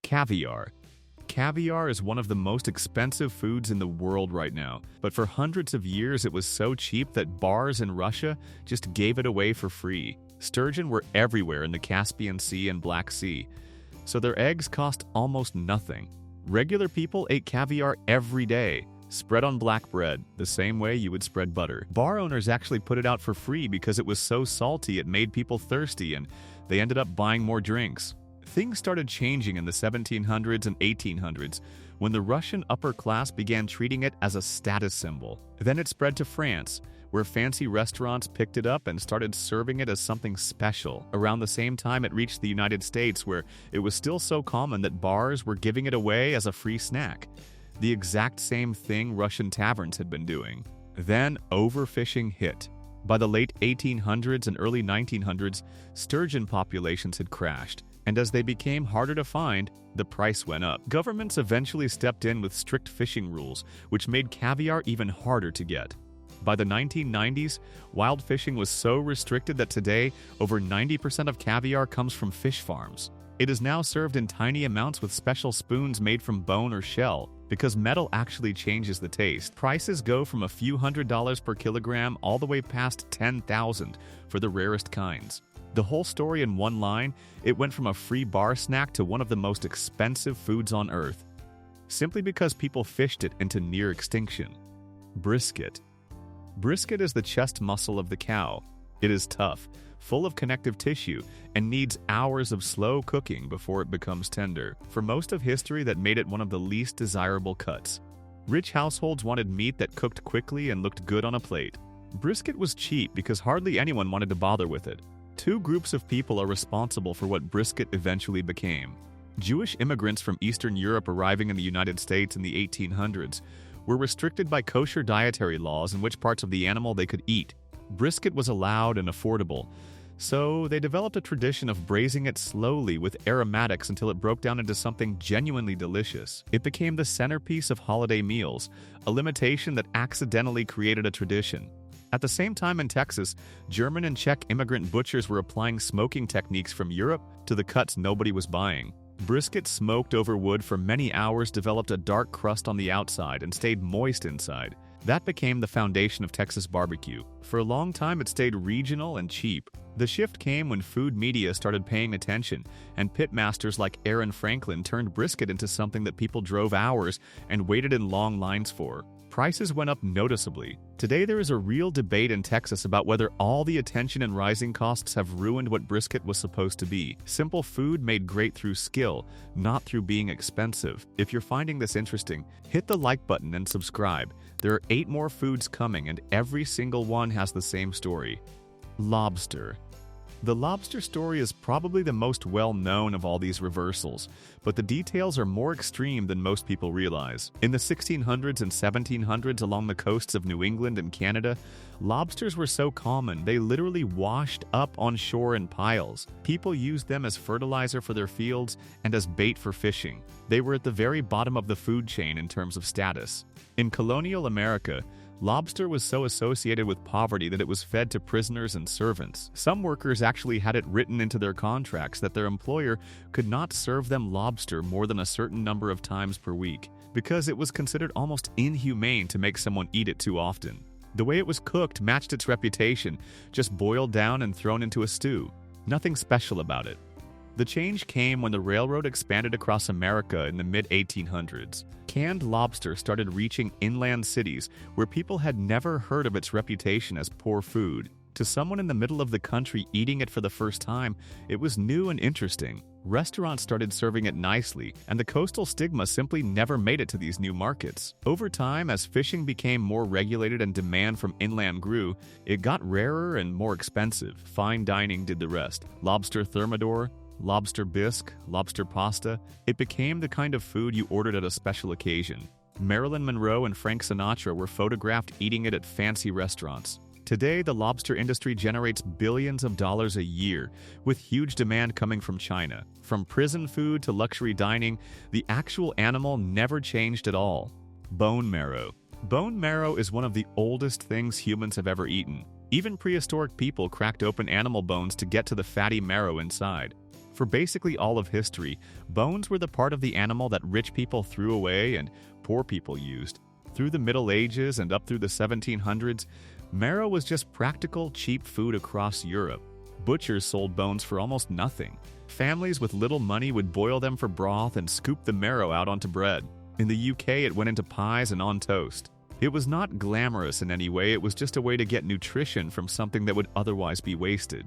Caviar. Caviar is one of the most expensive foods in the world right now, but for hundreds of years it was so cheap that bars in Russia just gave it away for free. Sturgeon were everywhere in the Caspian Sea and Black Sea, so their eggs cost almost nothing. Regular people ate caviar every day, spread on black bread, the same way you would spread butter. Bar owners actually put it out for free because it was so salty it made people thirsty, and they ended up buying more drinks. Things started changing in the 1700s and 1800s when the Russian upper class began treating it as a status symbol. Then it spread to France, where fancy restaurants picked it up and started serving it as something special. Around the same time, it reached the United States, where it was still so common that bars were giving it away as a free snack. The exact same thing Russian taverns had been doing. Then overfishing hit. By the late 1800s and early 1900s, sturgeon populations had crashed, and as they became harder to find, the price went up. Governments eventually stepped in with strict fishing rules, which made caviar even harder to get. By the 1990s, wild fishing was so restricted that today, over 90% of caviar comes from fish farms. It is now served in tiny amounts with special spoons made from bone or shell, because metal actually changes the taste. Prices go from a few $100s per kilogram all the way past $10,000 for the rarest kinds. The whole story in one line, it went from a free bar snack to one of the most expensive foods on earth, simply because people fished it into near extinction. Brisket. Brisket is the chest muscle of the cow. It is tough, full of connective tissue, and needs hours of slow cooking before it becomes tender. For most of history, that made it one of the least desirable cuts. Rich households wanted meat that cooked quickly and looked good on a plate. Brisket was cheap because hardly anyone wanted to bother with it. Two groups of people are responsible for what brisket eventually became. Jewish immigrants from Eastern Europe arriving in the United States in the 1800s were restricted by kosher dietary laws in which parts of the animal they could eat. Brisket was allowed and affordable, so they developed a tradition of braising it slowly with aromatics until it broke down into something genuinely delicious. It became the centerpiece of holiday meals, a limitation that accidentally created a tradition. At the same time in Texas, German and Czech immigrant butchers were applying smoking techniques from Europe to the cuts nobody was buying. Brisket smoked over wood for many hours developed a dark crust on the outside and stayed moist inside. That became the foundation of Texas barbecue. For a long time, it stayed regional and cheap. The shift came when food media started paying attention, and pitmasters like Aaron Franklin turned brisket into something that people drove hours and waited in long lines for. Prices went up noticeably. Today, there is a real debate in Texas about whether all the attention and rising costs have ruined what brisket was supposed to be. Simple food made great through skill, not through being expensive. If you're finding this interesting, hit the like button and subscribe. There are 8 more foods coming, and every single one has the same story. Lobster. The lobster story is probably the most well-known of all these reversals, but the details are more extreme than most people realize. In the 1600s and 1700s along the coasts of New England and Canada, lobsters were so common they literally washed up on shore in piles. People used them as fertilizer for their fields and as bait for fishing. They were at the very bottom of the food chain in terms of status. In colonial America, lobster was so associated with poverty that it was fed to prisoners and servants. Some workers actually had it written into their contracts that their employer could not serve them lobster more than a certain number of times per week, because it was considered almost inhumane to make someone eat it too often. The way it was cooked matched its reputation, just boiled down and thrown into a stew. Nothing special about it. The change came when the railroad expanded across America in the mid-1800s. Canned lobster started reaching inland cities where people had never heard of its reputation as poor food. To someone in the middle of the country eating it for the first time, it was new and interesting. Restaurants started serving it nicely, and the coastal stigma simply never made it to these new markets. Over time, as fishing became more regulated and demand from inland grew, it got rarer and more expensive. Fine dining did the rest. Lobster thermidor, lobster bisque, lobster pasta. It became the kind of food you ordered at a special occasion. Marilyn Monroe and Frank Sinatra were photographed eating it at fancy restaurants. Today, the lobster industry generates billions of dollars a year, with huge demand coming from China. From prison food to luxury dining, the actual animal never changed at all. Bone marrow. Bone marrow is one of the oldest things humans have ever eaten. Even prehistoric people cracked open animal bones to get to the fatty marrow inside. For basically all of history, bones were the part of the animal that rich people threw away and poor people used. Through the Middle Ages and up through the 1700s, marrow was just practical, cheap food across Europe. Butchers sold bones for almost nothing. Families with little money would boil them for broth and scoop the marrow out onto bread. In the UK, it went into pies and on toast. It was not glamorous in any way, it was just a way to get nutrition from something that would otherwise be wasted.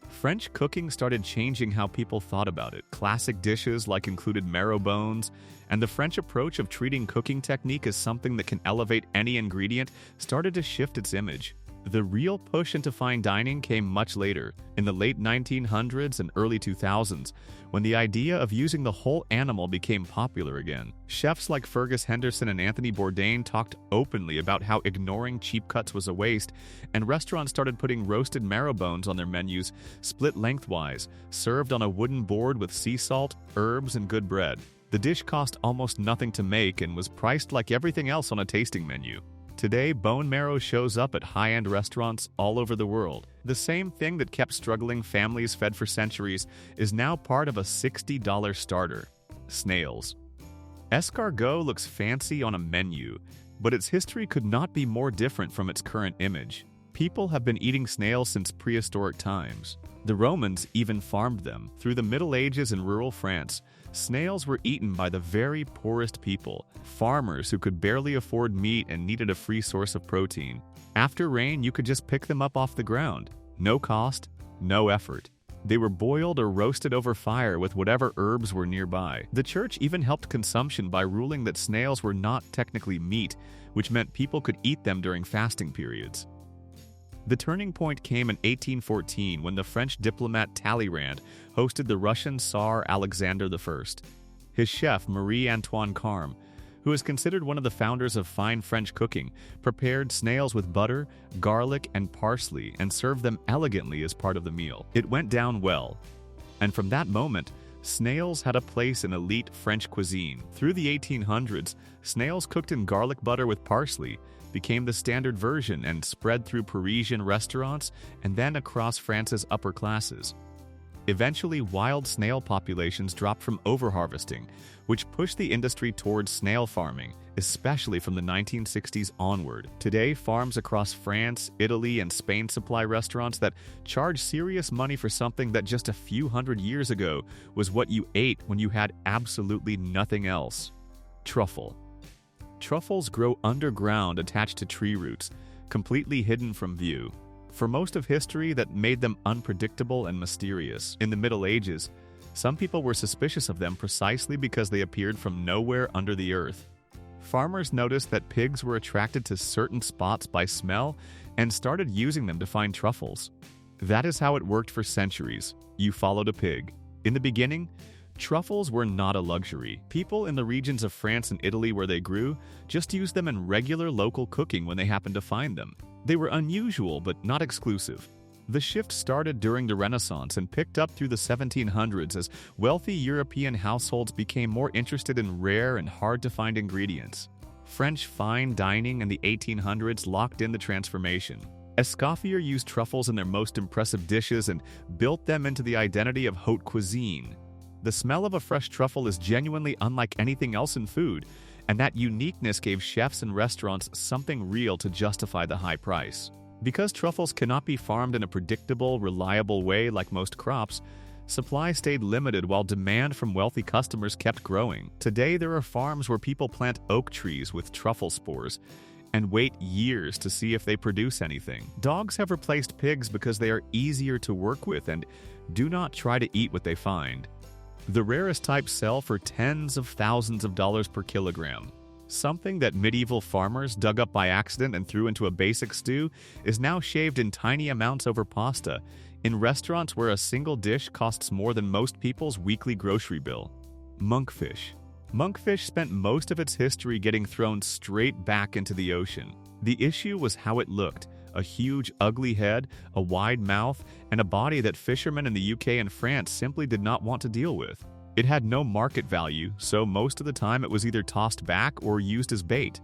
French cooking started changing how people thought about it. Classic dishes like included marrow bones, and the French approach of treating cooking technique as something that can elevate any ingredient started to shift its image. The real push into fine dining came much later, in the late 1900s and early 2000s, when the idea of using the whole animal became popular again. Chefs like Fergus Henderson and Anthony Bourdain talked openly about how ignoring cheap cuts was a waste, and restaurants started putting roasted marrow bones on their menus, split lengthwise, served on a wooden board with sea salt, herbs, and good bread. The dish cost almost nothing to make and was priced like everything else on a tasting menu. Today, bone marrow shows up at high-end restaurants all over the world. The same thing that kept struggling families fed for centuries is now part of a $60 starter: snails. Escargot looks fancy on a menu, but its history could not be more different from its current image. People have been eating snails since prehistoric times. The Romans even farmed them. Through the Middle Ages in rural France, snails were eaten by the very poorest people, farmers who could barely afford meat and needed a free source of protein. After rain, you could just pick them up off the ground. No cost, no effort. They were boiled or roasted over fire with whatever herbs were nearby. The church even helped consumption by ruling that snails were not technically meat, which meant people could eat them during fasting periods. The turning point came in 1814 when the French diplomat Talleyrand hosted the Russian Tsar Alexander I. His chef, Marie-Antoine Carême, who is considered one of the founders of fine French cooking, prepared snails with butter, garlic, and parsley and served them elegantly as part of the meal. It went down well, and from that moment, snails had a place in elite French cuisine. Through the 1800s, snails cooked in garlic butter with parsley became the standard version and spread through Parisian restaurants and then across France's upper classes. Eventually, wild snail populations dropped from overharvesting, which pushed the industry towards snail farming, especially from the 1960s onward. Today, farms across France, Italy, and Spain supply restaurants that charge serious money for something that just a few hundred years ago was what you ate when you had absolutely nothing else. Truffle. Truffles grow underground attached to tree roots, completely hidden from view. For most of history, that made them unpredictable and mysterious. In the Middle Ages, some people were suspicious of them precisely because they appeared from nowhere under the earth. Farmers noticed that pigs were attracted to certain spots by smell and started using them to find truffles. That is how it worked for centuries. You followed a pig. In the beginning, truffles were not a luxury. People in the regions of France and Italy where they grew just used them in regular local cooking when they happened to find them. They were unusual but not exclusive. The shift started during the Renaissance and picked up through the 1700s as wealthy European households became more interested in rare and hard-to-find ingredients. French fine dining in the 1800s locked in the transformation. Escoffier used truffles in their most impressive dishes and built them into the identity of haute cuisine. The smell of a fresh truffle is genuinely unlike anything else in food, and that uniqueness gave chefs and restaurants something real to justify the high price. Because truffles cannot be farmed in a predictable, reliable way like most crops, supply stayed limited while demand from wealthy customers kept growing. Today, there are farms where people plant oak trees with truffle spores and wait years to see if they produce anything. Dogs have replaced pigs because they are easier to work with and do not try to eat what they find. The rarest types sell for tens of thousands of dollars per kilogram. Something that medieval farmers dug up by accident and threw into a basic stew is now shaved in tiny amounts over pasta, in restaurants where a single dish costs more than most people's weekly grocery bill. Monkfish. Monkfish spent most of its history getting thrown straight back into the ocean. The issue was how it looked. A huge, ugly head, a wide mouth, and a body that fishermen in the UK and France simply did not want to deal with. It had no market value, so most of the time it was either tossed back or used as bait.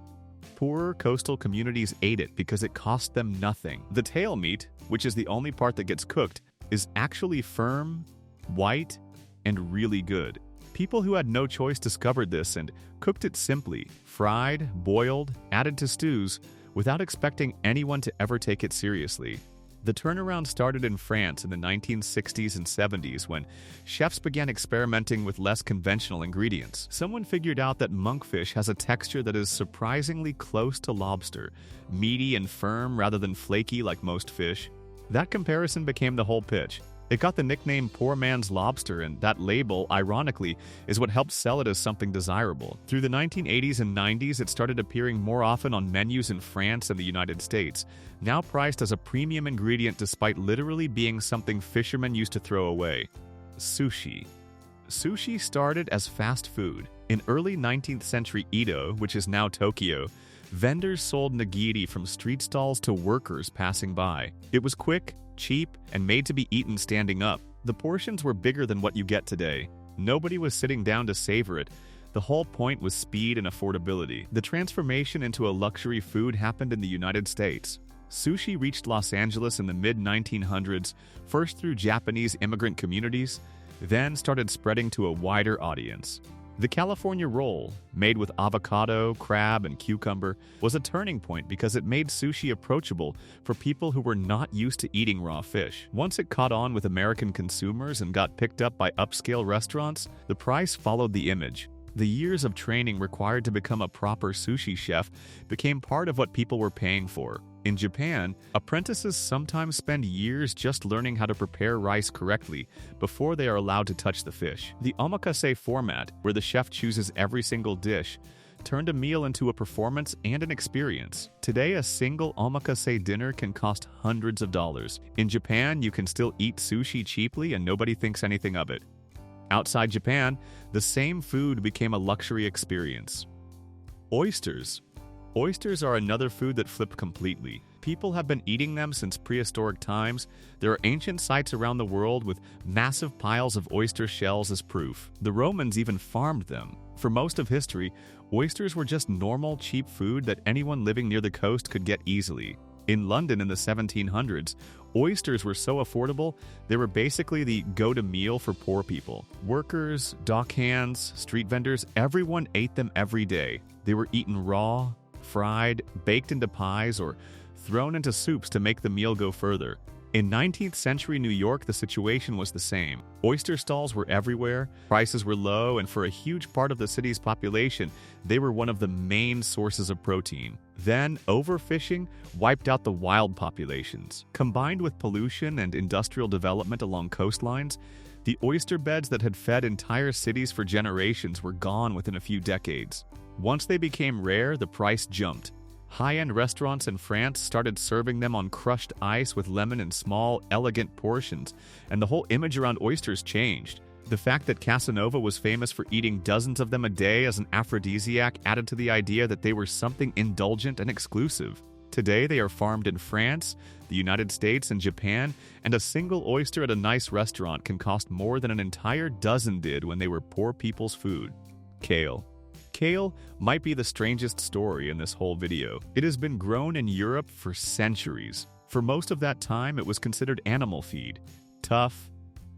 Poorer coastal communities ate it because it cost them nothing. The tail meat, which is the only part that gets cooked, is actually firm, white, and really good. People who had no choice discovered this and cooked it simply, fried, boiled, added to stews, without expecting anyone to ever take it seriously. The turnaround started in France in the 1960s and 70s when chefs began experimenting with less conventional ingredients. Someone figured out that monkfish has a texture that is surprisingly close to lobster, meaty and firm rather than flaky like most fish. That comparison became the whole pitch. It got the nickname poor man's lobster, and that label, ironically, is what helped sell it as something desirable. Through the 1980s and 90s, it started appearing more often on menus in France and the United States, now priced as a premium ingredient despite literally being something fishermen used to throw away. Sushi. Sushi started as fast food. In early 19th century Edo, which is now Tokyo, vendors sold nigiri from street stalls to workers passing by. It was quick, cheap, and made to be eaten standing up. The portions were bigger than what you get today. Nobody was sitting down to savor it. The whole point was speed and affordability. The transformation into a luxury food happened in the United States. Sushi reached Los Angeles in the mid-1900s, first through Japanese immigrant communities, then started spreading to a wider audience. The California roll, made with avocado, crab, and cucumber, was a turning point because it made sushi approachable for people who were not used to eating raw fish. Once it caught on with American consumers and got picked up by upscale restaurants, the price followed the image. The years of training required to become a proper sushi chef became part of what people were paying for. In Japan, apprentices sometimes spend years just learning how to prepare rice correctly before they are allowed to touch the fish. The omakase format, where the chef chooses every single dish, turned a meal into a performance and an experience. Today, a single omakase dinner can cost hundreds of dollars. In Japan, you can still eat sushi cheaply and nobody thinks anything of it. Outside Japan, the same food became a luxury experience. Oysters. Oysters are another food that flipped completely. People have been eating them since prehistoric times. There are ancient sites around the world with massive piles of oyster shells as proof. The Romans even farmed them. For most of history, oysters were just normal, cheap food that anyone living near the coast could get easily. In London in the 1700s, oysters were so affordable, they were basically the go-to meal for poor people. Workers, dockhands, street vendors, everyone ate them every day. They were eaten raw, fried, baked into pies, or thrown into soups to make the meal go further. In 19th century New York, the situation was the same. Oyster stalls were everywhere, prices were low, and for a huge part of the city's population, they were one of the main sources of protein. Then, overfishing wiped out the wild populations. Combined with pollution and industrial development along coastlines, the oyster beds that had fed entire cities for generations were gone within a few decades. Once they became rare, the price jumped. High-end restaurants in France started serving them on crushed ice with lemon in small, elegant portions, and the whole image around oysters changed. The fact that Casanova was famous for eating dozens of them a day as an aphrodisiac added to the idea that they were something indulgent and exclusive. Today, they are farmed in France, the United States, and Japan, and a single oyster at a nice restaurant can cost more than an entire dozen did when they were poor people's food. Kale. Kale might be the strangest story in this whole video. It has been grown in Europe for centuries. For most of that time, it was considered animal feed. Tough,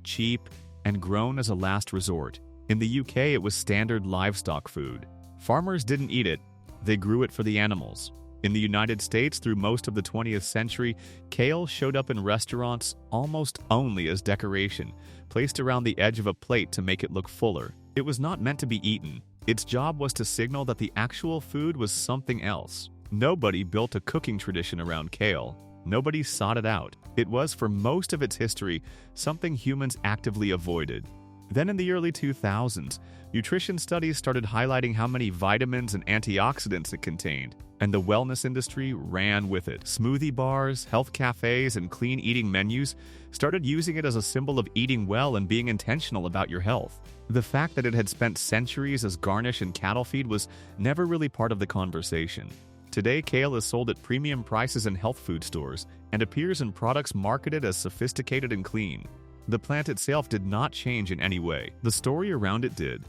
cheap, and grown as a last resort. In the UK, it was standard livestock food. Farmers didn't eat it, they grew it for the animals. In the United States, through most of the 20th century, kale showed up in restaurants almost only as decoration, placed around the edge of a plate to make it look fuller. It was not meant to be eaten. Its job was to signal that the actual food was something else. Nobody built a cooking tradition around kale. Nobody sought it out. It was, for most of its history, something humans actively avoided. Then in the early 2000s, nutrition studies started highlighting how many vitamins and antioxidants it contained, and the wellness industry ran with it. Smoothie bars, health cafes, and clean eating menus started using it as a symbol of eating well and being intentional about your health. The fact that it had spent centuries as garnish and cattle feed was never really part of the conversation. Today, kale is sold at premium prices in health food stores and appears in products marketed as sophisticated and clean. The plant itself did not change in any way. The story around it did.